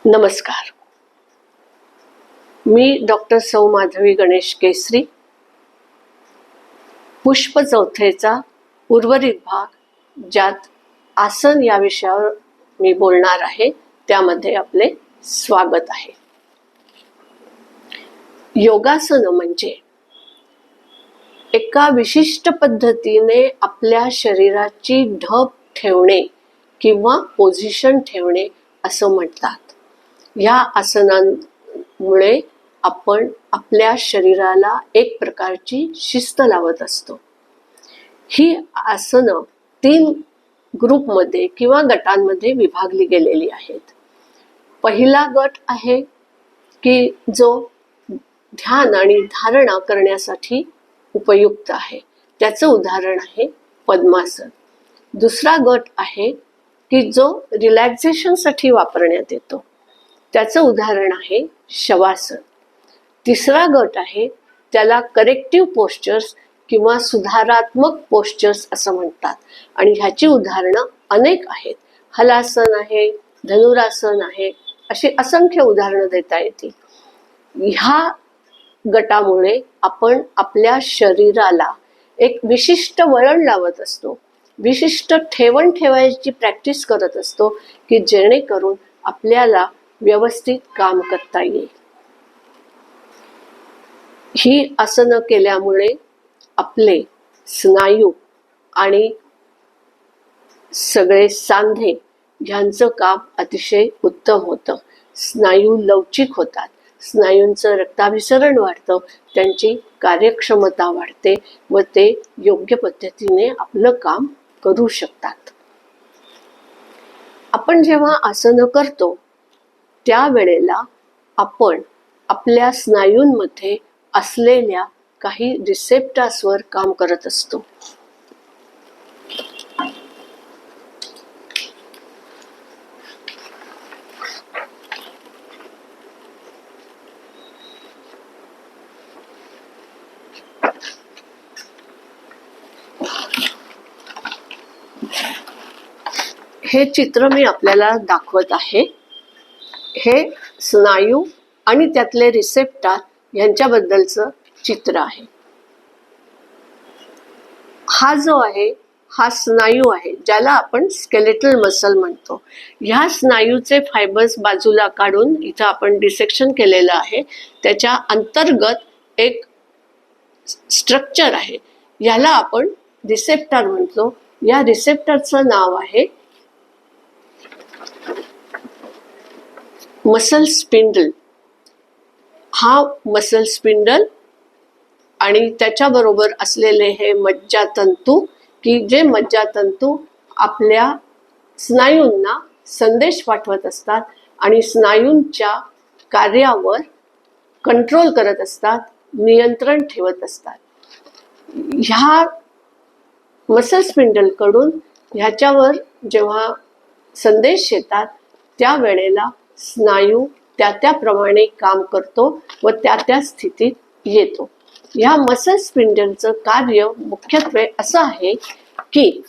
नमस्कार. मी डॉक्टर सौ माधवी गणेश केसरी. पुष्प चौथेचा उर्वरित भाग, ज्यात आसन या विषयावर मी बोलणार आहे, त्यामध्ये आपले स्वागत आहे. योगासन म्हणजे एका विशिष्ट पद्धतीने आपल्या शरीराची ढब ठेवणे किंवा पोझिशन ठेवणे असं म्हणतात. या आसनांमुळे आपण आपल्या शरीराला एक प्रकारची शिस्त लावत असतो. ही आसनं 3 ग्रुपमध्ये किंवा गटांमध्ये विभागली गेलेली आहेत. पहिला गट आहे की जो ध्यान आणि धारणा करण्यासाठी उपयुक्त आहे. त्याचं उदाहरण आहे पद्मासन. दुसरा गट आहे की जो रिलॅक्सेशनसाठी वापरण्यात येतो. त्याचं उदाहरण आहे शवासन. तिसरा गट आहे, त्याला करेक्टिव्ह पोस्चर्स किंवा सुधारात्मक पोस्चर्स असं म्हणतात, आणि ह्याची उदाहरणं अनेक आहेत. हलासन आहे, धनुरासन आहे, अशी असंख्य उदाहरणं देता येतील. ह्या गटामुळे आपण आपल्या शरीराला एक विशिष्ट वळण लावत असतो, विशिष्ट ठेवण ठेवायची प्रॅक्टिस करत असतो, की जेणेकरून आपल्याला व्यवस्थित काम करता येईल. ही आसनं केल्यामुळे आपले स्नायू आणि सगळे सांधे ह्यांचं काम अतिशय उत्तम होतं. स्नायू लवचिक होतात, स्नायूंचं रक्ताभिसरण वाढतं, त्यांची कार्यक्षमता वाढते व ते योग्य पद्धतीने आपलं काम करू शकतात. आपण जेव्हा आसनं करतो त्यावेळेला आपण आपल्या स्नायूंमध्ये असलेल्या काही रिसेप्टर्सवर काम करत असतो. हे चित्र मी आपल्याला दाखवत आहे. हे स्नायू आणि त्यातले रिसेप्टर यांच्याबद्दलचं चित्र आहे. हा जो आहे हा स्नायू आहे, ज्याला आपण स्केलेटल मसल म्हणतो. ह्या स्नायूचे फायबर्स बाजूला काढून इथं आपण डिसेक्शन केलेलं आहे. त्याच्या अंतर्गत एक स्ट्रक्चर आहे, याला आपण रिसेप्टर म्हणतो. या रिसेप्टरचं नाव आहे मसल स्पिंडल. हा मसल स्पिंडल आणि त्याच्याबरोबर असलेले हे मज्जातंतू, की जे मज्जातंतू आपल्या स्नायूंना संदेश पाठवत असतात आणि स्नायूंच्या कार्यावर कंट्रोल करत असतात, नियंत्रण ठेवत असतात. ह्या मसल स्पिंडलकडून ह्याच्यावर जेव्हा संदेश येतात त्यावेळेला स्नायू त्याप्रमाणे काम करतो व त्या स्थितीत येतो. ह्या मसल स्पिंडलचं कार्य मुख्यत्वे असं आहे की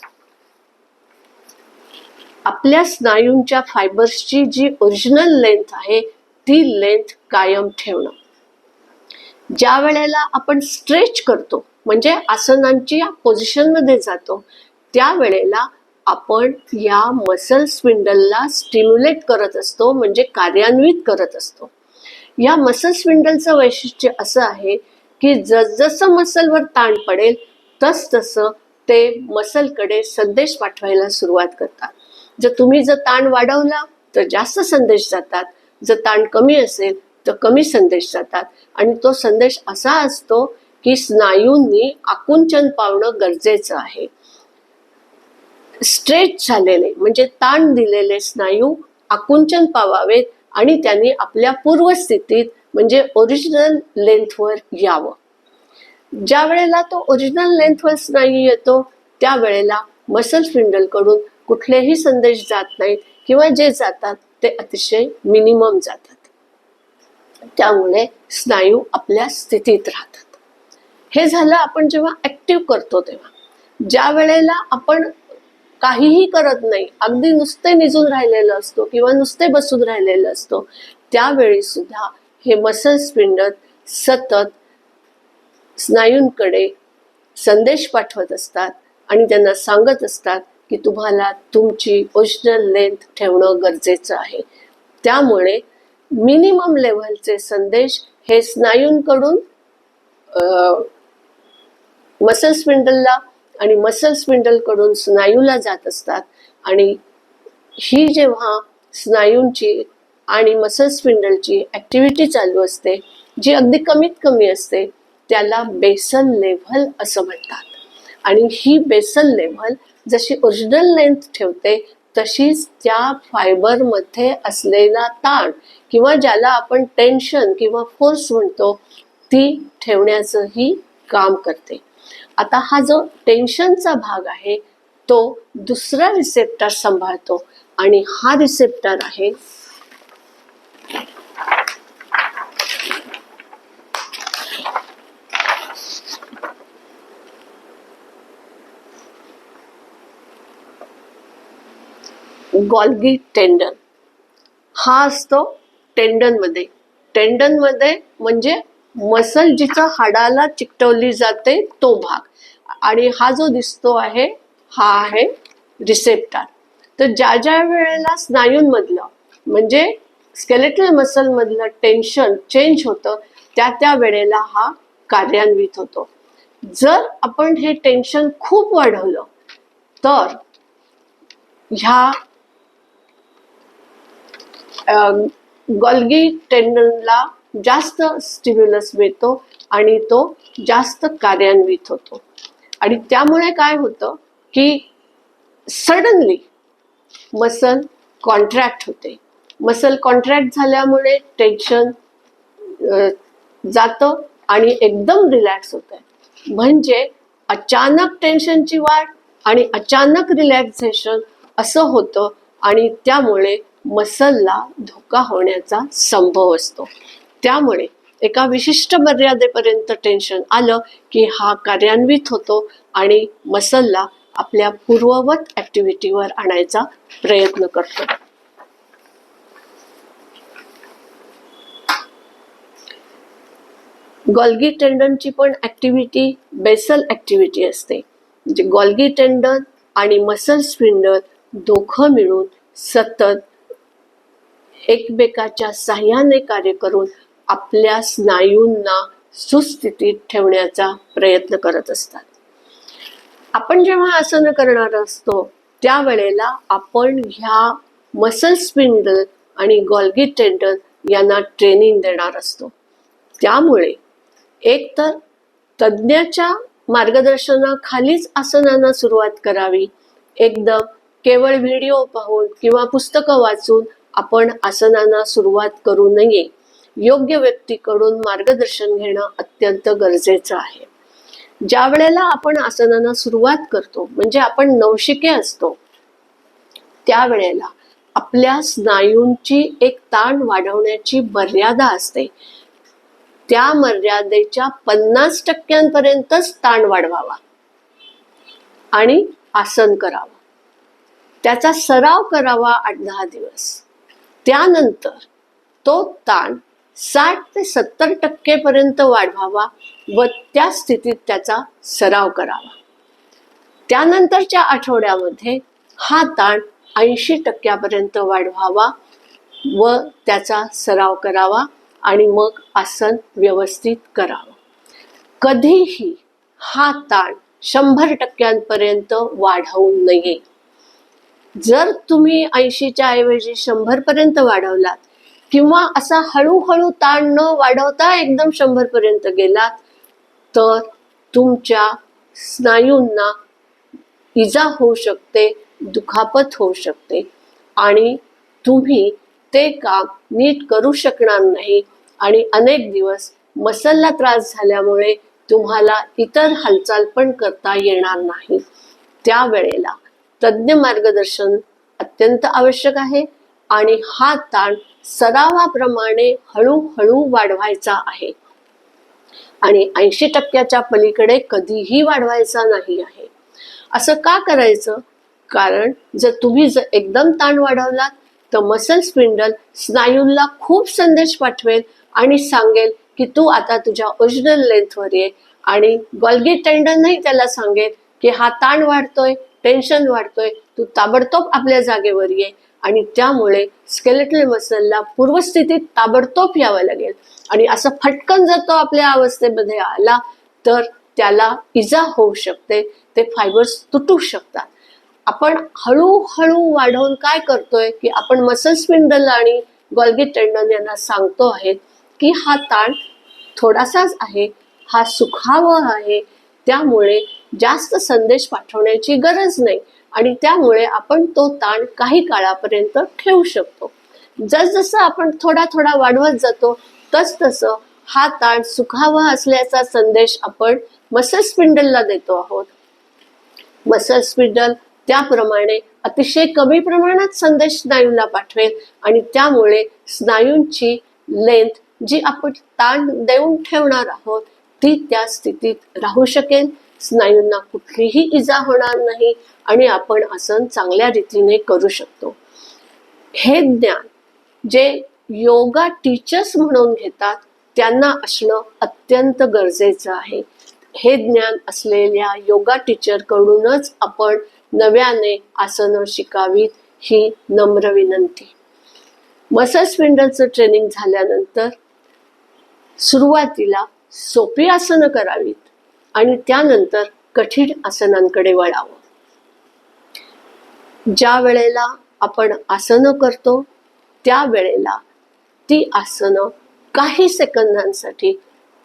आपल्या स्नायूंच्या फायबर्सची जी ओरिजिनल लेंथ आहे ती लेंथ कायम ठेवणं. ज्या वेळेला आपण स्ट्रेच करतो, म्हणजे आसनांची या पोझिशनमध्ये जातो, त्यावेळेला आपण या मसल स्पिंडलला स्टिम्युलेट करत असतो, म्हणजे कार्यान्वित करत असतो. या मसल स्पिंडलचं वैशिष्ट्य असं आहे की जसजसं मसलवर ताण पडेल तसतसं ते मसलकडे संदेश पाठवायला सुरुवात करतात. जर ताण वाढवला तर जास्त संदेश जातात, जर ताण कमी असेल तर कमी संदेश जातात. आणि तो संदेश असा असतो की स्नायूंनी आकुंचन पावणं गरजेचं आहे. स्ट्रेच झालेले म्हणजे ताण दिलेले स्नायू आकुंचन पावावेत आणि त्यांनी आपल्या पूर्वस्थितीत म्हणजे ओरिजिनल लेंथवर यावं. ज्या वेळेला तो ओरिजिनल लेंथवर स्नायू येतो त्यावेळेला मसल स्पिंडलकडून कुठलेही संदेश जात नाहीत, किंवा जे जातात ते अतिशय मिनिमम जातात. त्यामुळे स्नायू आपल्या स्थितीत राहतात. हे झालं आपण जेव्हा ऍक्टिव्ह करतो तेव्हा. ज्या वेळेला आपण काहीही करत नाही, अगदी नुसते निजून राहिलेलं असतो किंवा नुसते बसून राहिलेलं असतो, त्यावेळी सुद्धा हे मसल स्पिंडल सतत स्नायूंकडे संदेश पाठवत असतात आणि त्यांना सांगत असतात की तुम्हाला तुमची ओरिजिनल लेंथ ठेवणं गरजेचं आहे. त्यामुळे मिनिमम लेव्हलचे संदेश हे स्नायूंकडून मसल स्पिंडलला आणि मसल स्पिंडलकडून स्नायूला जात असतात. आणि ही जेव्हा स्नायूंची आणि मसल स्पिंडलची ऍक्टिव्हिटी चालू असते, जी अगदी कमीत कमी असते, त्याला बेसल लेव्हल असं म्हणतात. आणि ही बेसल लेव्हल जशी ओरिजिनल लेंथ ठेवते, तशीच त्या फायबरमध्ये असलेला ताण किंवा ज्याला आपण टेन्शन किंवा फोर्स म्हणतो, ती ठेवण्याचंही काम करते. आता हा जो टेन्शनचा भाग आहे तो दुसरा रिसेप्टर सांभाळतो आणि हा रिसेप्टर आहे गॉल्गी टेंडन. हा असतो टेंडन मध्ये म्हणजे मसल जिचं हाडाला चिकटवली जाते तो भाग. आणि हा जो दिसतो आहे हा आहे रिसेप्टर. तर ज्या ज्या वेळेला स्नायूंमधलं म्हणजे स्केलेटल मसल मधलं टेन्शन चेंज होतं, त्या वेळेला हा कार्यान्वित होतो. जर आपण हे टेन्शन खूप वाढवलं तर ह्या गॉल्गी टेंडनला जास्त स्टिम्युलस मिळतो आणि तो जास्त कार्यान्वित होतो. आणि त्यामुळे काय होतं की सडनली मसल कॉन्ट्रॅक्ट होते. मसल कॉन्ट्रॅक्ट झाल्यामुळे टेन्शन जातं आणि एकदम रिलॅक्स होतं. म्हणजे अचानक टेन्शनची वाढ आणि अचानक रिलॅक्सेशन असं होतं आणि त्यामुळे मसलला धोका होण्याचा संभव असतो. त्यामुळे एका विशिष्ट मर्यादेपर्यंत टेन्शन आलं की हा कार्यान्वित होतो आणि मसलला आपल्या पूर्ववत ऍक्टिव्हिटीवर आणायचा प्रयत्न करतो. गॉल्गी टेंडनची पण ऍक्टिव्हिटी बेसल ऍक्टिव्हिटी असते. म्हणजे गॉल्गी टेंडन आणि मसल स्पिंडल दोघं मिळून सतत एकमेकाच्या साह्याने कार्य करून आपल्या स्नायूंना सुस्थितीत ठेवण्याचा प्रयत्न करत असतात. आपण जेव्हा आसन करणार असतो त्यावेळेला आपण ह्या मसल स्पिंडल आणि गॉल्गी टेंडन यांना ट्रेनिंग देणार असतो. त्यामुळे एकतर तज्ज्ञाच्या मार्गदर्शनाखालीच आसनांना सुरुवात करावी. एकदम केवळ व्हिडिओ पाहून किंवा पुस्तकं वाचून आपण आसनांना सुरुवात करू नये. योग्य व्यक्तीकडून मार्गदर्शन घेणं अत्यंत गरजेचं आहे. ज्या वेळेला आपण आसनांना सुरुवात करतो म्हणजे आपण नवशिके असतो, त्यावेळेला आपल्या स्नायूंची एक ताण वाढवण्याची मर्यादा असते. त्या मर्यादेच्या 50% ताण वाढवावा आणि आसन करावं. त्याचा सराव करावा 8-10 दिवस. त्यानंतर तो ताण 60 ते 70% वाढवावा व त्या स्थितीत त्याचा सराव करावा. त्यानंतरच्या आठवड्यामध्ये हा ताण 80% वाढवावा व त्याचा सराव करावा आणि मग आसन व्यवस्थित करावं. कधीही हा ताण 100% वाढवू नये. जर तुम्ही 80च्या ऐवजी 100% वाढवलात किंवा असा हळूहळू ताण न वाढवता एकदम 100% गेलात तर तुमच्या स्नायूंना इजा होऊ शकते, दुखापत होऊ शकते आणि तुम्ही ते काम नीट करू शकणार नाही आणि अनेक दिवस मसलला त्रास झाल्यामुळे तुम्हाला इतर हालचाल पण करता येणार नाही. त्यावेळेला तज्ज्ञ मार्गदर्शन अत्यंत आवश्यक आहे आणि हा ताण सरावाप्रमाणे हळूहळू वाढवायचा आहे आणि 80%च्या पलीकडे कधीही वाढवायचा नाही आहे. असं का करायचं कारण जर तुम्ही एकदम ताण वाढवलात तर मसल स्पिंडल स्नायूंना खूप संदेश पाठवेल आणि सांगेल की तू आता तुझ्या ओरिजिनल लेंथवर ये, आणि गॉल्गी टेंडनही त्याला सांगेल की हा ताण वाढतोय, टेन्शन वाढतोय, तू ताबडतोब आपल्या जागेवर ये, आणि त्यामुळे स्केलेटल मसलला पूर्वस्थितीत ताबडतोब यावं लागेल. आणि असं फटकन जर तो आपल्या अवस्थेमध्ये आला तर त्याला इजा होऊ शकते, ते फायबर्स तुटू शकतात. आपण हळूहळू वाढवून काय करतोय की आपण मसल स्पिंडल आणि गॉल्गी टेंडन यांना सांगतो आहे की हा ताण थोडासाच आहे, हा सुखावह आहे, त्यामुळे जास्त संदेश पाठवण्याची गरज नाही, आणि त्यामुळे आपण तो ताण काही काळापर्यंत ठेवू शकतो. जसजसं आपण थोडा थोडा वाढवत जातो तसतसं हा ताण सुखावह असल्याचा संदेश आपण मसल स्पिंडलला देतो आहोत. मसल स्पिंडल त्याप्रमाणे अतिशय कमी प्रमाणात संदेश स्नायूंना पाठवेल, आणि त्यामुळे स्नायूंची लेंथ जी आपण ताण देऊन ठेवणार आहोत ती त्या स्थितीत राहू शकेल, स्नायूंना कुठलीही इजा होणार नाही, आणि आपण आसन चांगल्या रीतीने करू शकतो. हे ज्ञान जे योगा टीचर्स म्हणून घेतात त्यांना असणं अत्यंत गरजेचं आहे. हे ज्ञान असलेल्या योगा टीचर कडूनच आपण नव्याने आसनं शिकावीत ही नम्र विनंती. मसल स्पिंडलचं ट्रेनिंग झाल्यानंतर सुरुवातीला सोपी आसनं करावीत आणि त्यानंतर कठीण आसनांकडे वळावं. ज्या वेळेला आपण आसनं करतो त्यावेळेला ती आसनं काही सेकंदांसाठी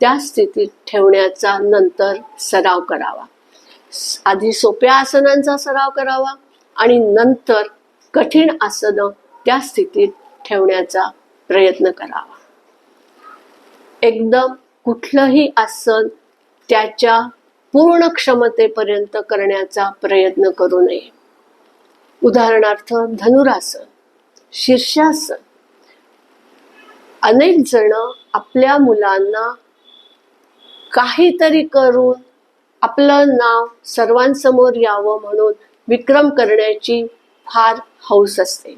त्या स्थितीत ठेवण्याचा नंतर सराव करावा. आधी सोप्या आसनांचा सराव करावा आणि नंतर कठीण आसनं त्या स्थितीत ठेवण्याचा प्रयत्न करावा. एकदम कुठलंही आसन त्याच्या पूर्ण क्षमतेपर्यंत करण्याचा प्रयत्न करू नये. उदाहरणार्थ धनुरासन, शीर्षासन. अनेक जण आपल्या मुलांना काहीतरी करून आपलं नाव सर्वांसमोर यावं म्हणून विक्रम करण्याची फार हौस असते.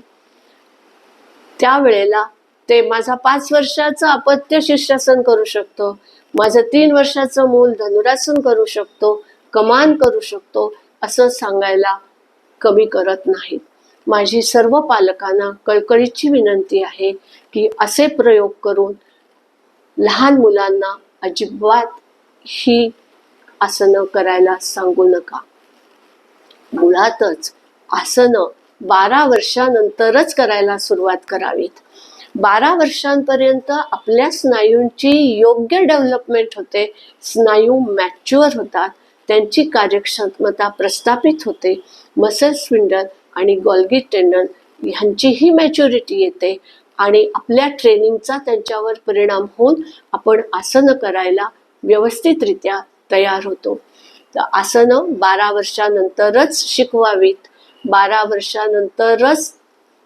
त्यावेळेला ते माझा 5 वर्षाचं अपत्य शीर्षासन करू शकतो, माझं 3 वर्षाचं मूल धनुरासन करू शकतो, कमान करू शकतो असं सांगायला कमी करत नाहीत. माझी सर्व पालकांना कळकळीची विनंती आहे की असे प्रयोग करून लहान मुलांना अजिबात ही आसनं करायला सांगू नका. मुळातच आसनं 12 वर्षानंतरच करायला सुरुवात करावीत. 12 वर्षांपर्यंत आपल्या स्नायूंची योग्य डेव्हलपमेंट होते, स्नायू मॅच्युअर होतात, त्यांची कार्यक्षमता प्रस्थापित होते, मसल स्पिंडल आणि गॉल्गी टेंडन ह्यांचीही मॅच्युरिटी येते, आणि आपल्या ट्रेनिंगचा त्यांच्यावर परिणाम होऊन आपण आसनं करायला व्यवस्थितरित्या तयार होतो. तर आसनं 12 वर्षानंतरच शिकवावीत. 12 वर्षानंतरच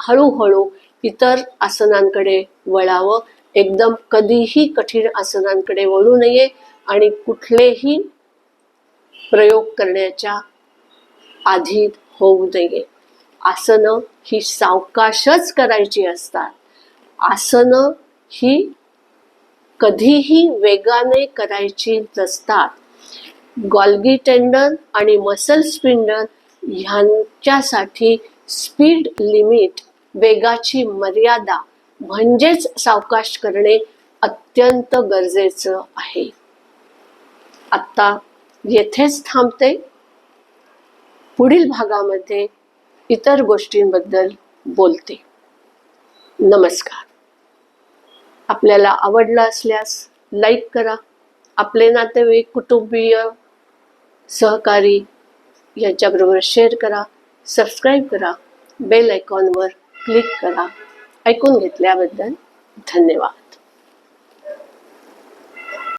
हळूहळू इतर आसनांकडे वळावं. एकदम कधीही कठीण आसनांकडे वळू नये आणि कुठलेही प्रयोग करण्याच्या आधी होऊ नये. आसनं ही सावकाशच करायची असतात. आसनं ही कधीही वेगाने करायची नसतात. गॉल्गी टेंडन आणि मसल स्पिंडल ह्यांच्यासाठी स्पीड लिमिट, वेगाची मर्यादा म्हणजेच सावकाश करणे अत्यंत गरजेचं आहे. आता येथेच थांबते. पुढील भागामध्ये इतर गोष्टींबद्दल बोलते. नमस्कार. आपल्याला आवडलं असल्यास लाईक करा. आपले नातेवाईक, कुटुंबीय, सहकारी यांच्याबरोबर शेअर करा. सबस्क्राईब करा. बेल आयकॉनवर क्लिक करा. ऐकून घेतल्याबद्दल धन्यवाद.